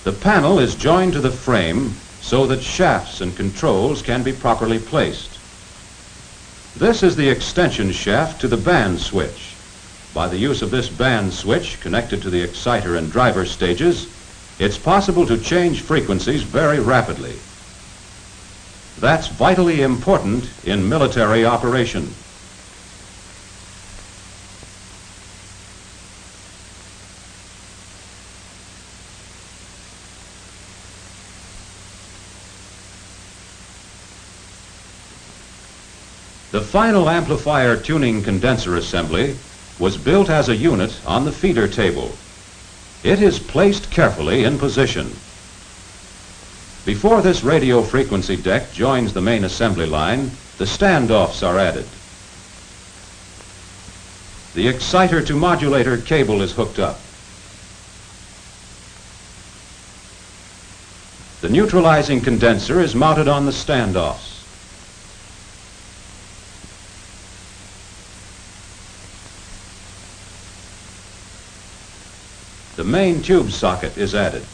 The panel is joined to the frame so that shafts and controls can be properly placed. This is the extension shaft to the band switch. By the use of this band switch connected to the exciter and driver stages, it's possible to change frequencies very rapidly. That's vitally important in military operation. The final amplifier tuning condenser assembly was built as a unit on the feeder table. It is placed carefully in position. Before this radio frequency deck joins the main assembly line, the standoffs are added. The exciter to modulator cable is hooked up. The neutralizing condenser is mounted on the standoffs. The main tube socket is added.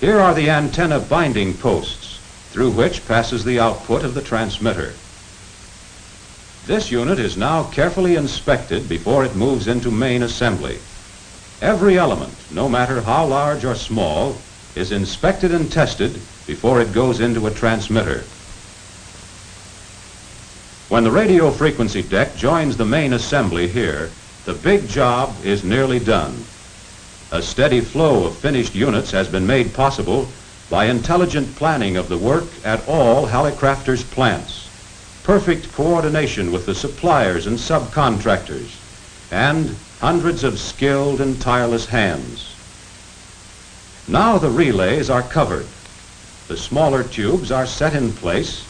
Here are the antenna binding posts through which passes the output of the transmitter. This unit is now carefully inspected before it moves into main assembly. Every element, no matter how large or small, is inspected and tested before it goes into a transmitter. When the radio frequency deck joins the main assembly here, the big job is nearly done. A steady flow of finished units has been made possible by intelligent planning of the work at all Hallicrafters plants, perfect coordination with the suppliers and subcontractors, and hundreds of skilled and tireless hands. Now the relays are covered. The smaller tubes are set in place,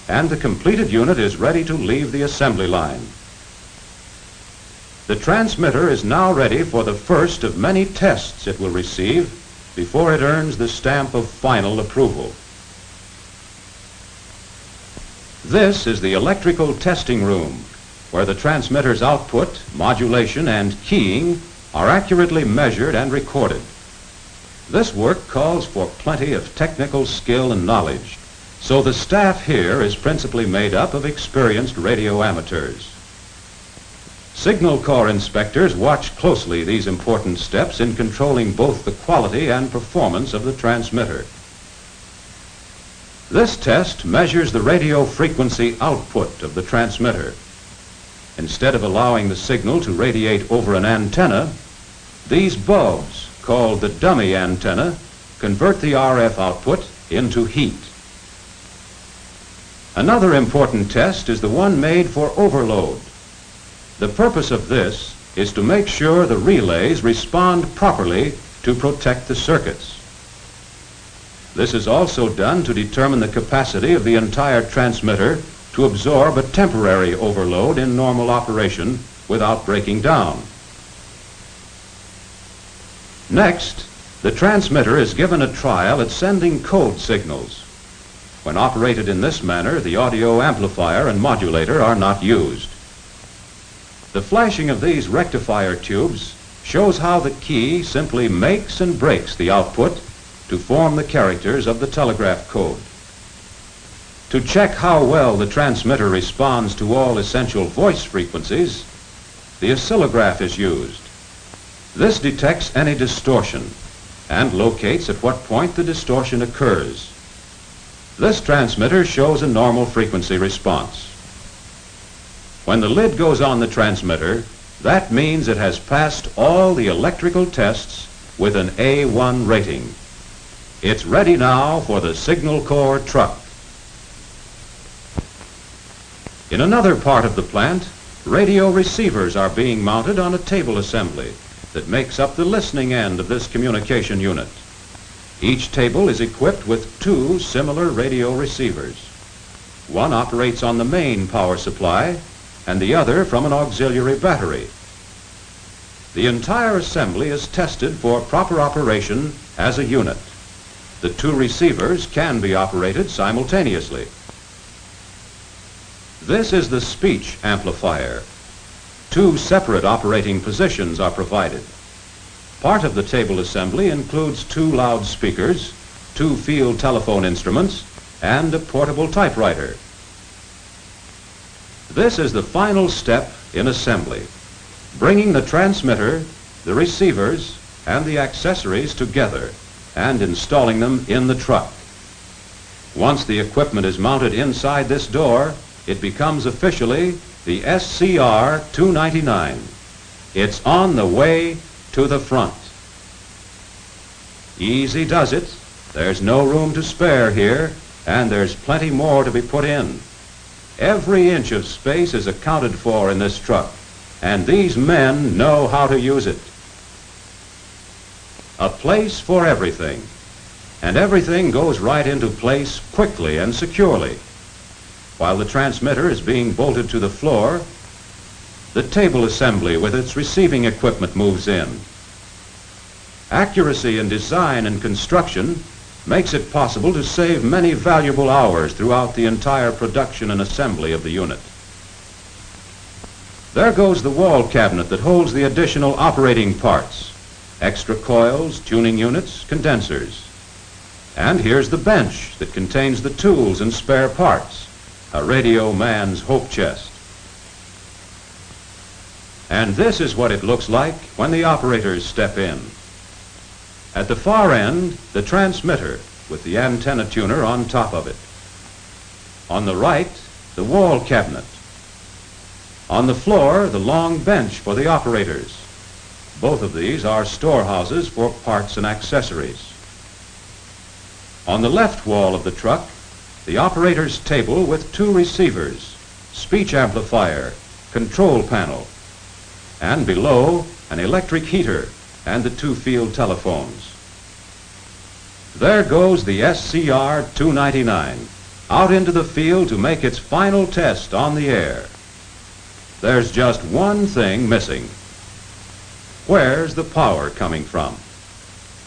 and the completed unit is ready to leave the assembly line. The transmitter is now ready for the first of many tests it will receive before it earns the stamp of final approval. This is the electrical testing room, where the transmitter's output, modulation, and keying are accurately measured and recorded. This work calls for plenty of technical skill and knowledge, so the staff here is principally made up of experienced radio amateurs. Signal Corps inspectors watch closely these important steps in controlling both the quality and performance of the transmitter. This test measures the radio frequency output of the transmitter. Instead of allowing the signal to radiate over an antenna, these bulbs, called the dummy antenna, convert the RF output into heat. Another important test is the one made for overload. The purpose of this is to make sure the relays respond properly to protect the circuits. This is also done to determine the capacity of the entire transmitter to absorb a temporary overload in normal operation without breaking down. Next, the transmitter is given a trial at sending code signals. When operated in this manner, the audio amplifier and modulator are not used. The flashing of these rectifier tubes shows how the key simply makes and breaks the output to form the characters of the telegraph code. To check how well the transmitter responds to all essential voice frequencies, the oscillograph is used. This detects any distortion and locates at what point the distortion occurs. This transmitter shows a normal frequency response. When the lid goes on the transmitter, that means it has passed all the electrical tests with an A1 rating. It's ready now for the Signal Corps truck. In another part of the plant, radio receivers are being mounted on a table assembly that makes up the listening end of this communication unit. Each table is equipped with two similar radio receivers. One operates on the main power supply and the other from an auxiliary battery. The entire assembly is tested for proper operation as a unit. The two receivers can be operated simultaneously. This is the speech amplifier. 2 separate operating positions are provided. Part of the table assembly includes 2 loudspeakers, 2 field telephone instruments, and a portable typewriter. This is the final step in assembly, bringing the transmitter, the receivers, and the accessories together and installing them in the truck. Once the equipment is mounted inside this door, it becomes officially the SCR 299. It's on the way to the front. Easy does it. There's no room to spare here, and there's plenty more to be put in. Every inch of space is accounted for in this truck, and these men know how to use it. A place for everything, and everything goes right into place quickly and securely. While the transmitter is being bolted to the floor, the table assembly with its receiving equipment moves in. Accuracy in design and construction makes it possible to save many valuable hours throughout the entire production and assembly of the unit. There goes the wall cabinet that holds the additional operating parts, extra coils, tuning units, condensers. And here's the bench that contains the tools and spare parts, a radio man's hope chest. And this is what it looks like when the operators step in. At the far end, the transmitter with the antenna tuner on top of it. On the right, the wall cabinet. On the floor, the long bench for the operators. Both of these are storehouses for parts and accessories. On the left wall of the truck, the operator's table with 2 receivers, speech amplifier, control panel, and below, an electric heater and the 2 field telephones. There goes the SCR 299 out into the field to make its final test on the air. There's just one thing missing. Where's the power coming from?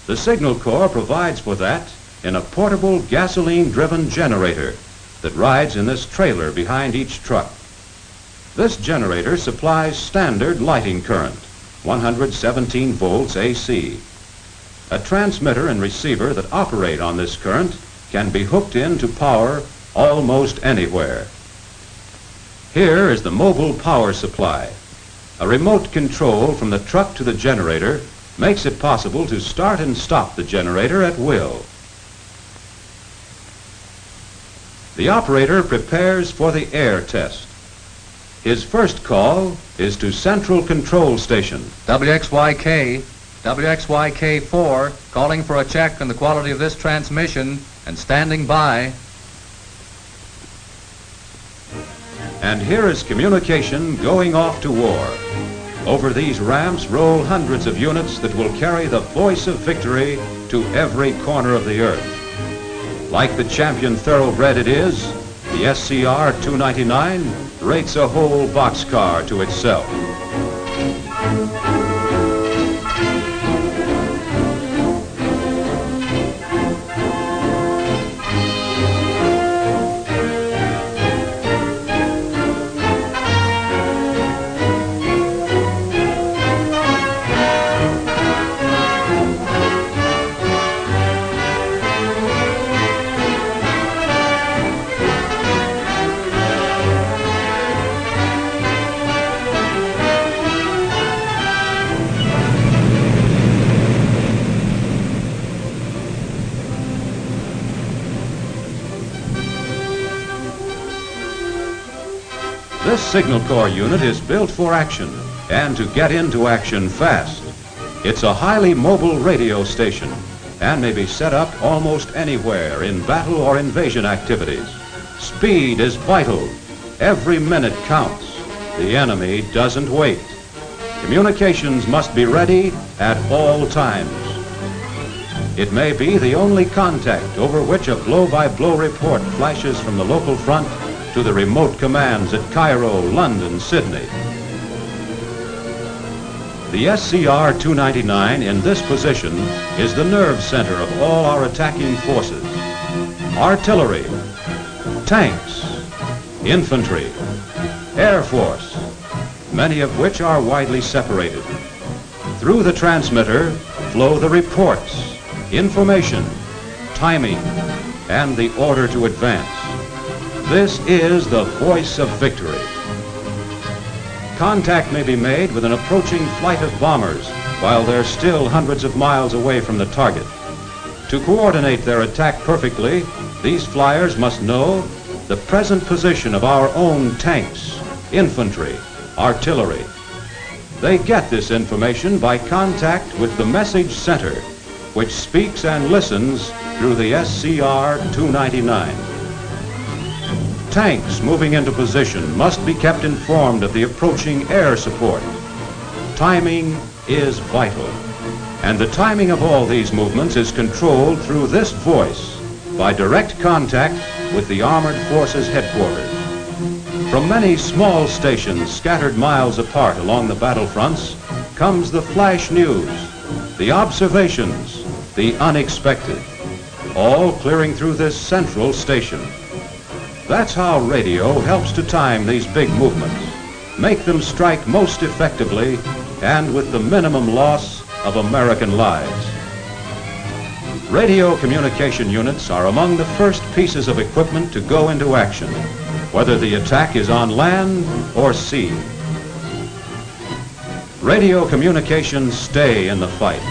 The Signal Corps provides for that in a portable gasoline-driven generator that rides in this trailer behind each truck. This generator supplies standard lighting current, 117 volts AC. A transmitter and receiver that operate on this current can be hooked in to power almost anywhere. Here is the mobile power supply. A remote control from the truck to the generator makes it possible to start and stop the generator at will. The operator prepares for the air test. His first call is to Central Control Station. WXYK, WXYK4, calling for a check on the quality of this transmission and standing by. And here is communication going off to war. Over these ramps roll hundreds of units that will carry the voice of victory to every corner of the earth. Like the champion thoroughbred it is, the SCR 299 rates a whole boxcar to itself. This Signal Corps unit is built for action and to get into action fast. It's a highly mobile radio station and may be set up almost anywhere in battle or invasion activities. Speed is vital. Every minute counts. The enemy doesn't wait. Communications must be ready at all times. It may be the only contact over which a blow-by-blow report flashes from the local front to the remote commands at Cairo, London, Sydney. The SCR 299 in this position is the nerve center of all our attacking forces. Artillery, tanks, infantry, Air Force, many of which are widely separated. Through the transmitter flow the reports, information, timing, and the order to advance. This is the voice of victory. Contact may be made with an approaching flight of bombers while they're still hundreds of miles away from the target. To coordinate their attack perfectly, these flyers must know the present position of our own tanks, infantry, artillery. They get this information by contact with the message center, which speaks and listens through the SCR-299. Tanks moving into position must be kept informed of the approaching air support. Timing is vital, and the timing of all these movements is controlled through this voice by direct contact with the Armored Forces headquarters. From many small stations scattered miles apart along the battlefronts comes the flash news, the observations, the unexpected, all clearing through this central station. That's how radio helps to time these big movements, make them strike most effectively and with the minimum loss of American lives. Radio communication units are among the first pieces of equipment to go into action, whether the attack is on land or sea. Radio communications stay in the fight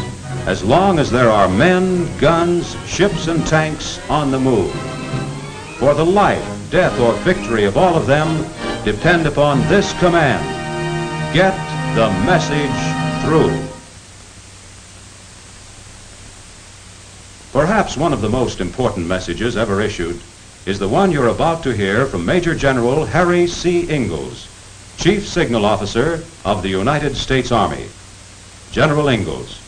as long as there are men, guns, ships, and tanks on the move. For the life, death, or victory of all of them depend upon this command: get the message through. Perhaps one of the most important messages ever issued is the one you're about to hear from Major General Harry C. Ingalls, Chief Signal Officer of the United States Army. General Ingalls.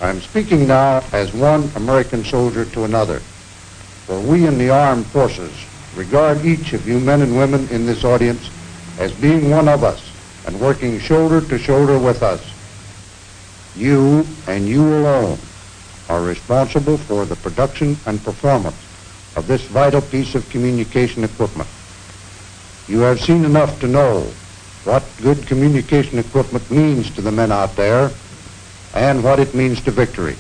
I'm speaking now as one American soldier to another, for we in the armed forces regard each of you men and women in this audience as being one of us and working shoulder to shoulder with us. You and you alone are responsible for the production and performance of this vital piece of communication equipment. You have seen enough to know what good communication equipment means to the men out there and what it means to victory.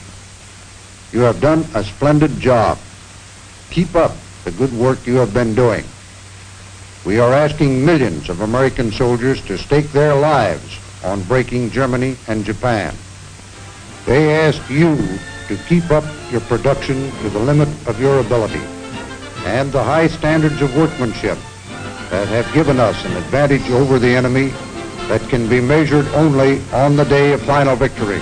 You have done a splendid job. Keep up the good work you have been doing. We are asking millions of American soldiers to stake their lives on breaking Germany and Japan. They ask you to keep up your production to the limit of your ability and the high standards of workmanship that have given us an advantage over the enemy that can be measured only on the day of final victory.